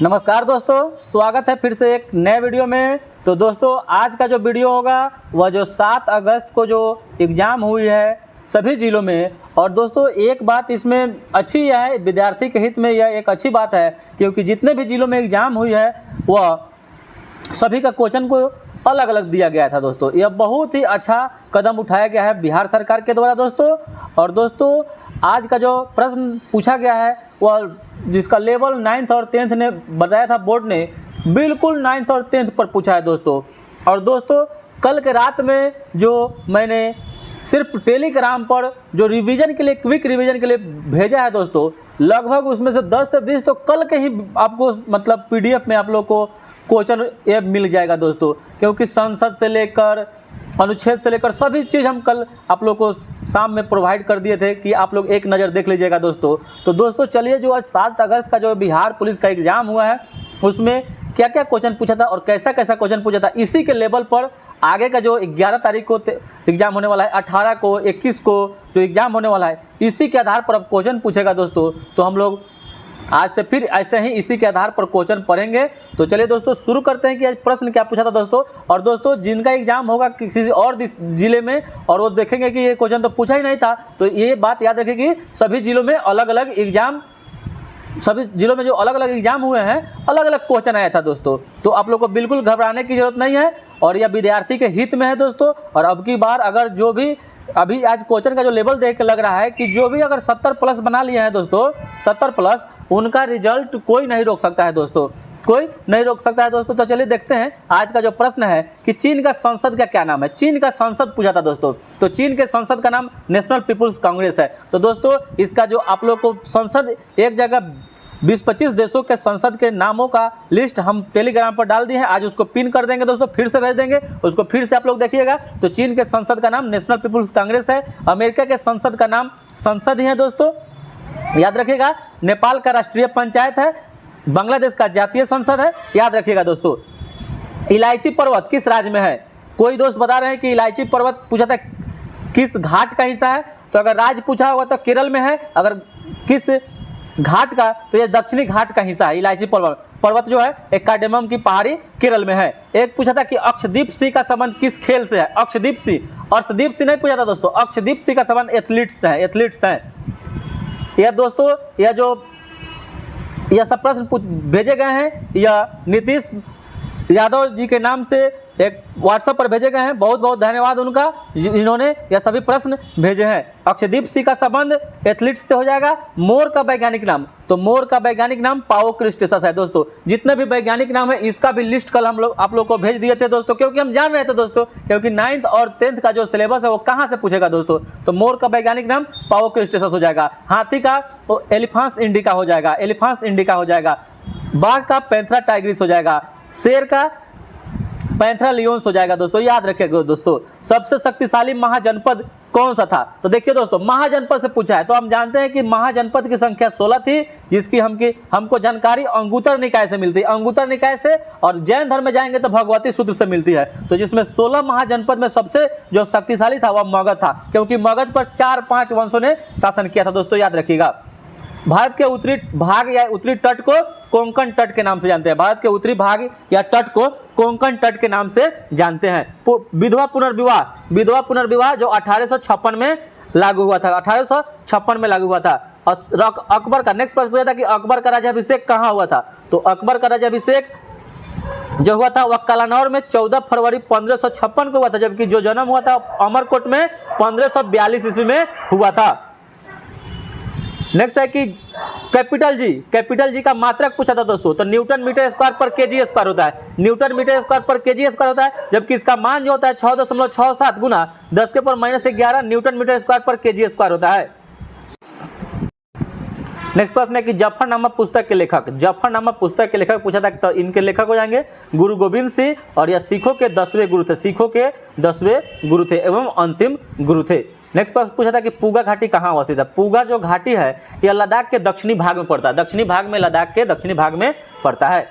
नमस्कार दोस्तों, स्वागत है फिर से एक नए वीडियो में। तो दोस्तों आज का जो वीडियो होगा वह जो 7 अगस्त को जो एग्ज़ाम हुई है सभी ज़िलों में। और दोस्तों एक बात इसमें अच्छी है, विद्यार्थी के हित में यह एक अच्छी बात है, क्योंकि जितने भी ज़िलों में एग्ज़ाम हुई है वह सभी का क्वेश्चन को अलग अलग दिया गया था। दोस्तों यह बहुत ही अच्छा कदम उठाया गया है बिहार सरकार के द्वारा दोस्तों। और दोस्तों आज का जो प्रश्न पूछा गया है वह जिसका लेवल 9th और 10th ने बताया था बोर्ड ने, बिल्कुल 9th और 10th पर पूछा है दोस्तों। और दोस्तों कल के रात में जो मैंने सिर्फ टेलीग्राम पर जो रिवीजन के लिए, क्विक रिवीजन के लिए भेजा है दोस्तों, लगभग उसमें से 10 से 20 तो कल के ही आपको मतलब पीडीएफ में आप लोग को क्वेश्चन ऐप मिल जाएगा दोस्तों। क्योंकि संसद से लेकर अनुच्छेद से लेकर सभी चीज़ हम कल आप लोग को शाम में प्रोवाइड कर दिए थे कि आप लोग एक नज़र देख लीजिएगा दोस्तों। तो दोस्तों चलिए, जो आज 7 अगस्त का जो बिहार पुलिस का एग्ज़ाम हुआ है उसमें क्या क्या क्वेश्चन पूछा था और कैसा कैसा क्वेश्चन पूछा था, इसी के लेवल पर आगे का जो 11 तारीख को एग्ज़ाम होने वाला है, 18 को, 21 को जो एग्ज़ाम होने वाला है, इसी के आधार पर अब क्वेश्चन पूछेगा दोस्तों। तो हम लोग आज से फिर ऐसे ही इसी के आधार पर क्वेश्चन पढ़ेंगे। तो चलिए दोस्तों शुरू करते हैं कि आज प्रश्न क्या पूछा था दोस्तों। और दोस्तों जिनका एग्जाम होगा किसी और जिले में और वो देखेंगे कि ये क्वेश्चन तो पूछा ही नहीं था, तो ये बात याद रखें कि सभी जिलों में अलग अलग एग्जाम, सभी जिलों में जो अलग अलग एग्जाम हुए हैं अलग अलग क्वेश्चन आया था दोस्तों। तो आप लोग को बिल्कुल घबराने की जरूरत नहीं है और यह विद्यार्थी के हित में है दोस्तों। और अब की बार अगर जो भी अभी आज क्वेश्चन का जो लेवल देख के लग रहा है कि जो भी अगर 70 प्लस बना लिए हैं दोस्तों, 70 प्लस, उनका रिजल्ट कोई नहीं रोक सकता है दोस्तों, कोई नहीं रोक सकता है दोस्तों। तो चलिए देखते हैं आज का जो प्रश्न है कि चीन का संसद का क्या नाम है। चीन का संसद पूछा था दोस्तों। तो चीन के संसद का नाम नेशनल पीपुल्स कांग्रेस है। तो दोस्तों इसका जो आप लोग को संसद एक जगह 20-25 देशों के संसद के नामों का लिस्ट हम टेलीग्राम पर डाल दिए हैं, आज उसको पिन कर देंगे दोस्तों, फिर से भेज देंगे उसको, फिर से आप लोग देखिएगा। तो चीन के संसद का नाम नेशनल पीपुल्स कांग्रेस है। अमेरिका के संसद का नाम संसद ही है दोस्तों, याद रखिएगा। नेपाल का राष्ट्रीय पंचायत है। बांग्लादेश का जातीय संसद है, याद रखिएगा दोस्तों। इलायची पर्वत किस राज्य में है? कोई दोस्त बता रहे हैं कि इलायची पर्वत पूछा था किस घाट का हिस्सा है, तो अगर राज्य पूछा हुआ तो केरल में है, अगर किस घाट का तो यह दक्षिणी घाट का हिस्सा है। इलायची पर्वत जो है एक कार्डेमम की पहाड़ी केरल में है। एक पूछा था कि अक्षदीप सिंह का संबंध किस खेल से है? अक्षदीप सिंह, अर्शदीप सिंह नहीं पूछा था दोस्तों, अक्षदीप सिंह का संबंध एथलीट्स है, एथलीट्स हैं। यह दोस्तों यह सब प्रश्न भेजे गए हैं, यह नीतीश यादव जी के नाम से एक व्हाट्सएप पर भेजे गए हैं। बहुत बहुत धन्यवाद उनका, इन्होंने यह सभी प्रश्न भेजे हैं। अक्षदीप सिंह का संबंध एथलीट्स से हो जाएगा। मोर का वैज्ञानिक नाम, तो मोर का वैज्ञानिक नाम पाओ क्रिस्टेसस है दोस्तों। जितने भी वैज्ञानिक नाम है इसका भी लिस्ट कल हम लोग आप लोग को भेज दिए थे दोस्तों, क्योंकि हम जान रहे थे दोस्तों, क्योंकि 9th और 10th का जो सिलेबस है वो कहाँ से पूछेगा दोस्तों। तो मोर का वैज्ञानिक नाम पाओ क्रिस्टेसस हो जाएगा। हाथी का वो एलिफांस इंडिका हो जाएगा, एलिफांस इंडिका हो जाएगा। बाघ का पैंथरा टाइग्रिस हो जाएगा। शेर का पैंथरा लियोन्स हो जाएगा दोस्तों, याद रखिएगा दोस्तों। सबसे शक्तिशाली महाजनपद कौन सा था? तो देखिए दोस्तों महाजनपद से पूछा है, तो हम जानते हैं कि महाजनपद की संख्या 16 थी, जिसकी हमको जानकारी अंगुतर निकाय से मिलती है, अंगुतर निकाय से। और जैन धर्म में जाएंगे तो भगवती सूत्र से मिलती है। तो जिसमें 16 महाजनपद में सबसे जो शक्तिशाली था वह मगध था, क्योंकि मगध पर 4-5 वंशों ने शासन किया था दोस्तों, याद रखिएगा। भारत के उत्तरी भाग या उत्तरी तट को कोंकण तट के नाम से जानते हैं। भारत के उत्तरी भाग या तट को कोंकण तट के नाम से जानते हैं। विधवा पुनर्विवाह जो 1856 में लागू हुआ था, 1856 में लागू हुआ था। अकबर का नेक्स्ट प्रश्न पूछा था कि अकबर का राज्याभिषेक कहाँ हुआ था? तो अकबर का राज्याभिषेक जो हुआ था वह कलानौर में 14 फरवरी 1556 को हुआ था, जबकि जो जन्म हुआ था अमरकोट में 1542 ईस्वी में हुआ था। नेक्स्ट है कि कैपिटल जी का मात्रक पूछा था दोस्तों। तो न्यूटन मीटर स्क्वायर पर केजी स्क्वायर होता है, न्यूटन मीटर स्क्वायर पर केजी स्क्वायर होता है, जबकि इसका मान जो होता है 6.67 गुना 10⁻⁻11 न्यूटन मीटर स्क्वायर पर केजी स्क्वायर होता है। नेक्स्ट प्रश्न है कि जफरनामा पुस्तक के लेखक, जफरनामा पुस्तक के लेखक पूछा था, तो इनके लेखक हो जाएंगे गुरु गोविंद सिंह, और यह सिखों के 10वें गुरु थे, सिखों के 10वें गुरु थे एवं अंतिम गुरु थे। नेक्स्ट प्रश्न पूछा था कि पूगा घाटी कहाँ अवस्थित है? पूगा जो घाटी है यह लद्दाख के दक्षिणी भाग में पड़ता है, दक्षिणी भाग में, लद्दाख के दक्षिणी भाग में पड़ता है।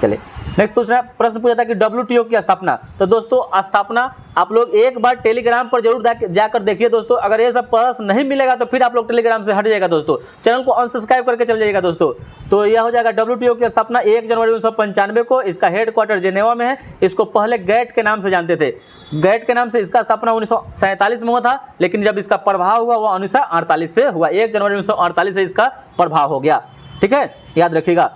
चलिए नेक्स्ट प्रश्न पूछा था कि WTO की स्थापना। तो दोस्तों स्थापना आप लोग एक बार टेलीग्राम पर जरूर जाकर देखिए दोस्तों। अगर ये सब प्रश्न नहीं मिलेगा तो फिर आप लोग टेलीग्राम से हट जाएगा दोस्तों, चैनल को अनसब्सक्राइब करके चल जाइएगा दोस्तों। तो यह हो जाएगा WTO की स्थापना 1 जनवरी 1995 को। इसका हेडक्वार्टर जेनेवा में है। इसको पहले गैट के नाम से जानते थे, गैट के नाम से। इसका स्थापना 1947 में हुआ था, लेकिन जब इसका प्रभाव हुआ वह 1948 से हुआ। 1 जनवरी 1948 से इसका प्रभाव हो गया। ठीक है, याद रखिएगा।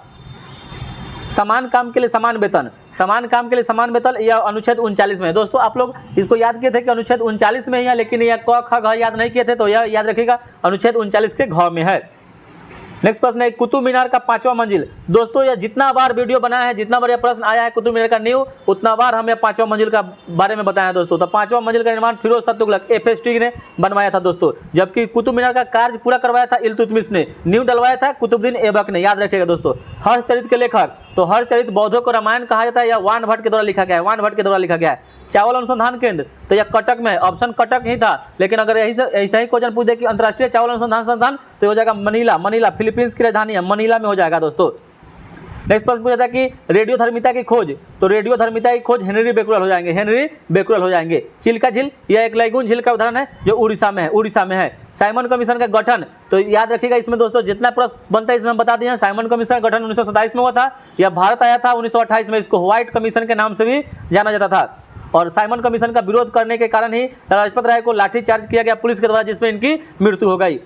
समान काम के लिए समान वेतन, समान काम के लिए समान वेतन यह अनुच्छेद 39 में है। दोस्तों आप लोग इसको याद किए थे कि अनुच्छेद 39 में ही है, लेकिन यह क ख घ याद नहीं किए थे, तो यह याद रखिएगा अनुच्छेद 39 के घ में है। नेक्स्ट प्रश्न है कुतुब मीनार का 5वां मंजिल। दोस्तों यह जितना बार वीडियो बनाया है, जितना बार यह प्रश्न आया है कुतुब मीनार का न्यू, उतना बार हमें 5वां मंजिल का बारे में बताया है दोस्तों। तो 5वां मंजिल का निर्माण फिरोज शाह तुगलक FST ने बनवाया था दोस्तों, जबकि कुतुब मीनार का कार्य पूरा करवाया था इल्तुतमिश ने, न्यू डलवाया था कुतुबुद्दीन ऐबक ने। याद रखिएगा दोस्तों। हर्षचरित के लेखक, तो हर्षचरित बौद्धों को रामायण कहा जाता है, या वान भट्ट के द्वारा लिखा गया है, वान भट्ट के द्वारा लिखा गया है। चावल अनुसंधान केंद्र, तो यह कटक में, ऑप्शन कटक ही था, लेकिन अगर ऐसा ही क्वेश्चन पूछ दे कि अंतर्राष्ट्रीय चावल अनुसंधान संस्थान, तो हो जाएगा मनीला। मनीला फिलीपींस की राजधानी है, मनीला में हो जाएगा दोस्तों। नेक्स्ट प्रश्न पूछा था कि रेडियोधर्मिता की खोज, तो रेडियोधर्मिता की खोज हेनरी बेकुरल हो जाएंगे, हेनरी बेकुरल हो जाएंगे। चिल्का झील, यह एक लैगून झील का उदाहरण है जो उड़ीसा में है, उड़ीसा में है। साइमन कमीशन का गठन, तो याद रखिएगा इसमें दोस्तों जितना प्रश्न बनता है इसमें बता दिए। साइमन कमीशन का गठन 1927 में हुआ था। यह भारत आया था 1928 में। इसको व्हाइट कमीशन के नाम से भी जाना जाता था। और साइमन कमीशन का विरोध करने के कारण ही लाजपत राय को लाठीचार्ज किया गया पुलिस के द्वारा, जिसमें इनकी मृत्यु हो गई।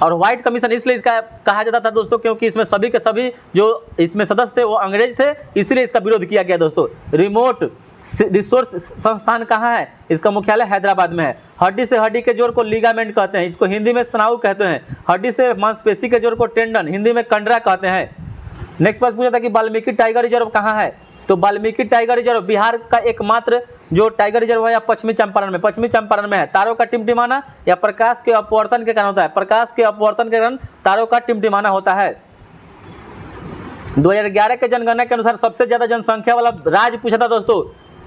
और व्हाइट कमीशन इसलिए इसका कहा जाता था दोस्तों क्योंकि इसमें सभी के सभी जो इसमें सदस्य थे वो अंग्रेज थे, इसलिए इसका विरोध किया गया दोस्तों। रिमोट रिसोर्स संस्थान कहाँ है? इसका मुख्यालय हैदराबाद में है। हड्डी से हड्डी के जोड़ को लिगामेंट कहते हैं, इसको हिंदी में स्नायु कहते हैं। हड्डी से मांसपेशी के जोड़ को टेंडन, हिंदी में कंडरा कहते हैं। नेक्स्ट प्रश्न पूछा था कि वाल्मीकि टाइगर रिजर्व कहाँ है? तो वाल्मीकि टाइगर रिजर्व बिहार का एकमात्र जो टाइगर रिजर्व है या पश्चिमी चंपारण में, पश्चिमी चंपारण में है। तारों का टिमटिमाना या प्रकाश के अपवर्तन के कारण होता है, प्रकाश के अपवर्तन के कारण तारों का टिमटिमाना होता है। 2011 के जनगणना के अनुसार सबसे ज्यादा जनसंख्या वाला राज्य पूछा था दोस्तों,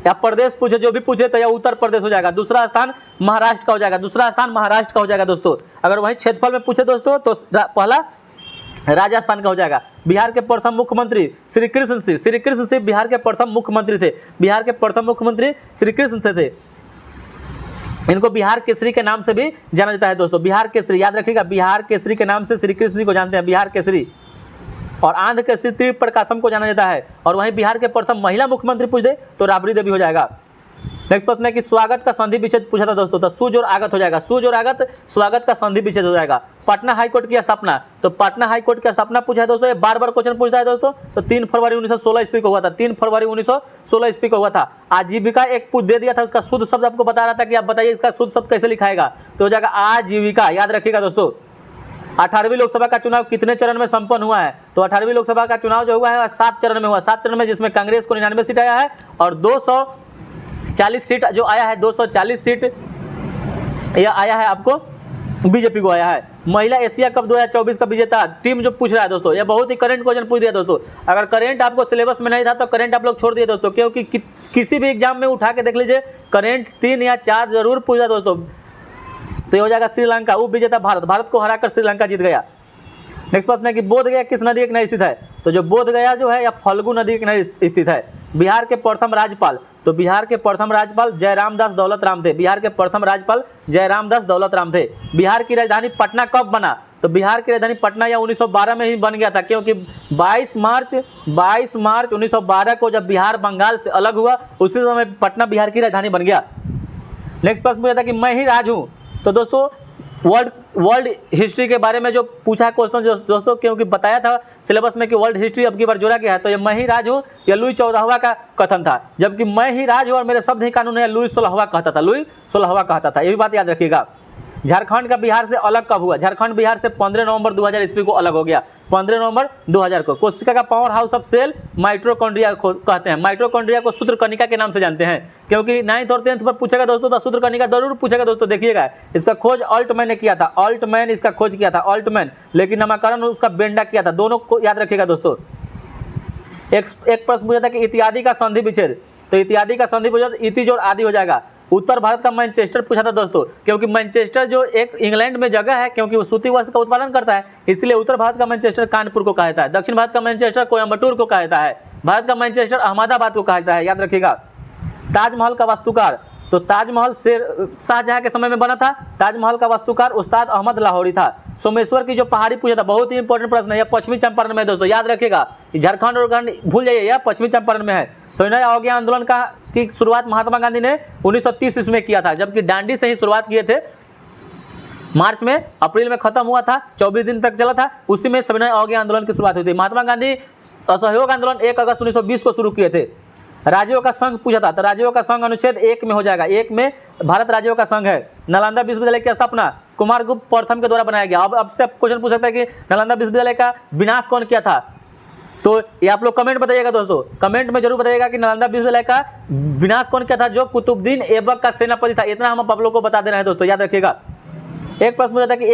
या प्रदेश पूछे, जो भी पूछे तो या उत्तर प्रदेश हो जाएगा। दूसरा स्थान महाराष्ट्र का हो जाएगा, दूसरा स्थान महाराष्ट्र का हो जाएगा दोस्तों। अगर वही क्षेत्रफल में पूछे दोस्तों तो पहला राजस्थान का हो जाएगा। बिहार के प्रथम मुख्यमंत्री श्री कृष्ण सिंह, श्री कृष्ण सिंह बिहार के प्रथम मुख्यमंत्री थे, बिहार के प्रथम मुख्यमंत्री श्री कृष्ण सिंह थे। इनको बिहार केसरी के नाम से भी जाना जाता है दोस्तों, बिहार केसरी। याद रखिएगा बिहार केसरी के नाम से श्री कृष्ण सिंह को जानते हैं, बिहार केसरी। और आंध्र केसरी त्रिप प्रकाशम को जाना जाता है। और वहीं बिहार के प्रथम महिला मुख्यमंत्री पूछ दे तो राबड़ी देवी हो जाएगा। नेक्स्ट प्रश्न है कि स्वागत का संधि विच्छेद पूछा था दोस्तों, तो सुज और आगत हो जाएगा, सुज और आगत, स्वागत का संधि विच्छेद हो जाएगा। पटना हाईकोर्ट की स्थापना, तो पटना हाईकोर्ट की स्थापना पूछा है दोस्तों, ये बार बार क्वेश्चन पूछता है दोस्तों। तो 3 फरवरी 1916 ईस्वी को हुआ था, 3 फरवरी 1916 ईस्वी को हुआ था। आजीविका एक पूछ दे दिया था, उसका शुद्ध शब्द आपको बता रहा था कि आप बताइए इसका शुद्ध शब्द कैसे लिखाएगा, तो हो जाएगा आजीविका। याद रखिएगा दोस्तों। 18वीं लोकसभा का चुनाव कितने चरण में संपन्न हुआ है? तो 18वीं लोकसभा का चुनाव जो हुआ है 7 चरण में हुआ, 7 चरण में, जिसमें कांग्रेस को 99 सीट आया है और 240 सीट जो आया है, 240 सीट यह आया है आपको बीजेपी को आया है। महिला एशिया कप 2024 का विजेता टीम जो पूछ रहा है दोस्तों, ये बहुत ही करंट क्वेश्चन पूछ दिया दोस्तों। अगर करंट आपको सिलेबस में नहीं था तो करंट आप लोग छोड़ दिए दोस्तों, क्योंकि किसी भी एग्जाम में उठा के देख लीजिए करंट 3 या 4 जरूर पूछ रहा दोस्तों। तो ये हो जाएगा श्रीलंका, उप विजेता भारत, भारत को हराकर श्रीलंका जीत गया। नेक्स्ट प्रश्न है कि बोध गया किस नदी के किनारे स्थित है? तो जो बोध गया जो है या फल्गु नदी के किनारे स्थित है। बिहार के प्रथम राज्यपाल, तो बिहार के प्रथम राज्यपाल जयराम दास दौलत राम थे, बिहार के प्रथम राज्यपाल जयराम दास दौलत राम थे। बिहार की राजधानी पटना कब बना? तो बिहार की राजधानी पटना या 1912 में ही बन गया था, क्योंकि 22 मार्च 1912 को जब बिहार बंगाल से अलग हुआ उसी समय पटना बिहार की राजधानी बन गया। नेक्स्ट प्रश्न पूछा था कि मैं ही राज हूँ, तो दोस्तों वर्ल्ड हिस्ट्री के बारे में जो पूछा है क्वेश्चन दोस्तों, क्योंकि बताया था सिलेबस में कि वर्ल्ड हिस्ट्री अब की बार जोड़ा गया है, तो ये मैं ही राज हूँ या लुई 14वां का कथन था, जबकि मैं ही राज हूँ और मेरे शब्द ही कानून है लुई 16वां कहता था, लुई 16वां कहता था। ये भी बात याद रखिएगा। झारखंड का बिहार से अलग कब हुआ? झारखंड बिहार से 15 नवंबर 2000 ईस्वी को अलग हो गया, 15 नवंबर 2000 को। कोशिका का powerhouse of cell mitochondria कहते हैं, माइटोकॉन्ड्रिया को सूत्रकणिका के नाम से जानते हैं, क्योंकि 9th और 10th पर पूछेगा दोस्तों तो सूत्रकणिका जरूर पूछेगा दोस्तों। देखिएगा इसका खोज ऑल्टमैन ने किया था, ऑल्टमैन इसका खोज किया था, ऑल्टमैन, लेकिन नामकरण उसका बेंडा किया था, दोनों को याद रखिएगा दोस्तों। एक प्रश्न पूछा था कि इत्यादि का संधि विच्छेद, तो इत्यादि का संधि विच्छेद इति जोड़ आदि हो जाएगा। उत्तर भारत का मैनचेस्टर पूछा था दोस्तों, क्योंकि मैनचेस्टर जो एक इंग्लैंड में जगह है, क्योंकि वो सूती वस्त्र का उत्पादन करता है, इसलिए उत्तर भारत का मैनचेस्टर कानपुर को कहा जाता है। दक्षिण भारत का मैनचेस्टर कोयम्बटूर को कहा जाता है। भारत का मैनचेस्टर अहमदाबाद को कहा जाता है, याद रखिएगा। ताजमहल का वास्तुकार, तो ताजमहल शाहजहां के समय में बना था। ताजमहल का वास्तुकार उस्ताद अहमद लाहौरी था। सोमेश्वर की जो पहाड़ी पूजा था, बहुत ही इंपॉर्टेंट प्रश्न है, यह पश्चिमी चंपारण में दोस्तों, याद रखिएगा। झारखंड और भूल जाइए, यह पश्चिमी चंपारण में है। सविनय अवज्ञा आंदोलन की शुरुआत महात्मा गांधी ने 1930 ईस्वी में किया था, जबकि डांडी से ही शुरुआत किए थे। मार्च में, अप्रैल में खत्म हुआ था, 24 दिन तक चला था। उसी में सविनय अवज्ञा आंदोलन की शुरुआत हुई थी। महात्मा गांधी असहयोग आंदोलन 1 अगस्त 1920 को शुरू किए थे। राज्यों का संघ पूछा था, तो राज्यों का संघ अनुच्छेद 1 में हो जाएगा। 1 में भारत राज्यों का संघ है। नालंदा विश्वविद्यालय की स्थापना कुमारगुप्त प्रथम के द्वारा बनाया गया। अब से क्वेश्चन पूछ सकता है कि नालंदा विश्वविद्यालय का विनाश कौन किया था, तो ये आप लोग कमेंट बताइएगा दोस्तों, कमेंट में जरूर बताइएगा कि नालंदा विश्वविद्यालय का विनाश कौन किया था, जो कुतुबुद्दीन ऐबक का सेनापति था। इतना हम आप लोग को बता दे रहे हैं दोस्तों, याद रखिएगा। एक प्रश्न पूछा था कि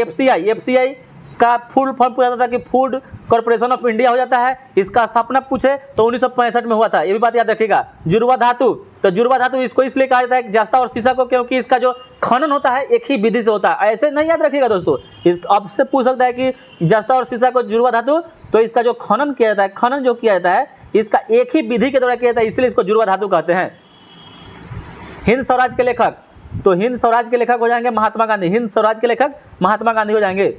एफसीआई का फुल फॉर्म पूछा था कि फूड कॉर्पोरेशन ऑफ इंडिया हो जाता है। इसका स्थापना पूछे तो 1965 में हुआ था, ये भी बात याद रखिएगा। जुड़वा धातु, तो जुड़वा धातु इसको इसलिए कहा जाता है जस्ता और शीशा को, क्योंकि इसका जो खनन होता है एक ही विधि से होता है। ऐसे नहीं याद रखिएगा दोस्तों, आपसे पूछ सकता है कि जस्ता और शीशा को जुड़वा धातु, तो इसका जो खनन किया जाता है, खनन जो किया जाता है इसका एक ही विधि के द्वारा किया जाता है, इसलिए इसको जुड़वा धातु कहते हैं। हिंद स्वराज के लेखक, तो हिंद स्वराज के लेखक हो जाएंगे महात्मा गांधी। हिंद स्वराज के लेखक महात्मा गांधी हो जाएंगे।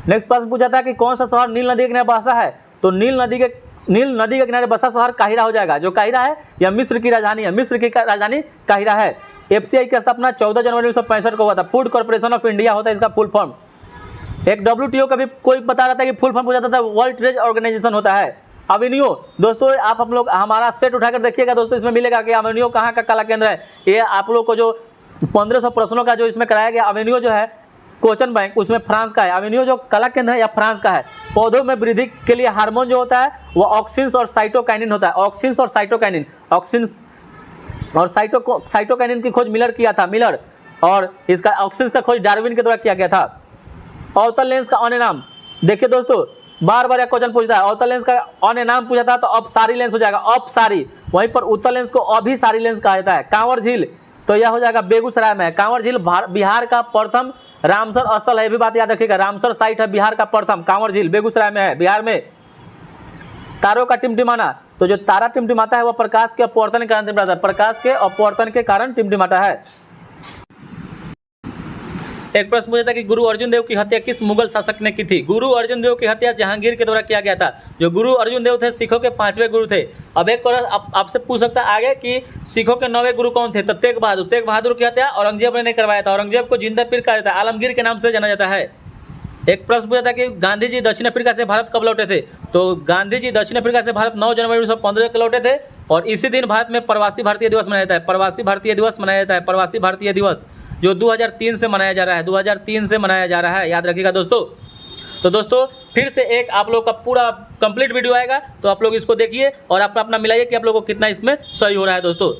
नेक्स्ट प्रश्न पूछा था कि कौन सा शहर नील नदी के किनारे बसा है, तो नील नदी के किनारे बसा शहर काहिरा हो जाएगा। जो काहिरा है यह मिस्र की राजधानी है, मिस्र की राजधानी काहिरा है। एफसीआई की स्थापना 14 जनवरी 1965 को हुआ था। फूड कॉर्पोरेशन ऑफ इंडिया होता है इसका फुल फॉर्म। एक WTO का भी कोई बता रहा था कि फुल फॉर्म पूछा था, वर्ल्ड ट्रेड ऑर्गेनाइजेशन होता है। अवेन्यू, दोस्तों आप लोग हमारा सेट उठाकर देखिएगा दोस्तों, इसमें मिलेगा कि अवेन्यू कहाँ का कला केंद्र है। ये आप लोग को जो 1500 प्रश्नों का जो इसमें कराया गया, अवेन्यू जो है कोचन बैंक, उसमें फ्रांस का है। अवेन्यू जो कला केंद्र है या फ्रांस का है। पौधों में वृद्धि के लिए हार्मोन जो होता है वो ऑक्सिन्स और साइटोकाइनिन होता है। ऑक्सिन्स और साइटोकाइनिन, ऑक्सिन्स और साइटोकाइनिन की खोज मिलर किया था, मिलर, और इसका ऑक्सिन्स का खोज डार्विन के द्वारा किया गया था। अवतल लेंस का अन्य नाम, देखिए दोस्तों बार बार क्वेश्चन पूछता है। अवतल लेंस का अन्य नाम पूछा था तो अपसारी लेंस हो जाएगा, अपसारी। वहीं पर उत्तल लेंस को अभिसारी लेंस कहा जाता है। कांवर झील, तो यह हो जाएगा बेगूसराय में। कांवर झील बिहार का प्रथम रामसर स्थल है, ये भी बात याद रखिएगा। रामसर साइट है बिहार का प्रथम, कांवर झील बेगूसराय में है, बिहार में। तारों का टिमटिमाना, तो जो तारा टिमटिमाता है वह प्रकाश के अपवर्तन के कारण टिमटिमाता है, प्रकाश के अपवर्तन के कारण टिमटिमाता है। एक प्रश्न पूछा था कि गुरु अर्जुन देव की हत्या किस मुगल शासक ने की थी। गुरु अर्जुन देव की हत्या जहांगीर के द्वारा किया गया था। जो गुरु अर्जुन देव थे सिखों के 5वें गुरु थे। अब एक आपसे पूछ सकता है आगे कि सिखों के 9वें गुरु कौन थे, तो तेग बहादुर की हत्या औरंगजेब ने करवाया था। औरंगजेब को जिंदा पीर कहा जाता है, आलमगीर के नाम से जाना जाता है। एक प्रश्न पूछा था कि गांधी जी दक्षिण अफ्रीका से भारत कब लौटे थे, तो गांधी जी दक्षिण अफ्रीका से भारत 9 जनवरी 1915 को लौटे थे, और इसी दिन भारत में प्रवासी भारतीय दिवस मनाया जाता है। प्रवासी भारतीय दिवस मनाया जाता है, प्रवासी भारतीय दिवस, जो 2003 से मनाया जा रहा है, 2003 से मनाया जा रहा है, याद रखिएगा दोस्तों। तो दोस्तों फिर से एक आप लोग का पूरा कंप्लीट वीडियो आएगा, तो आप लोग इसको देखिए और अपना मिलाइए कि आप लोग को कितना इसमें सही हो रहा है दोस्तों।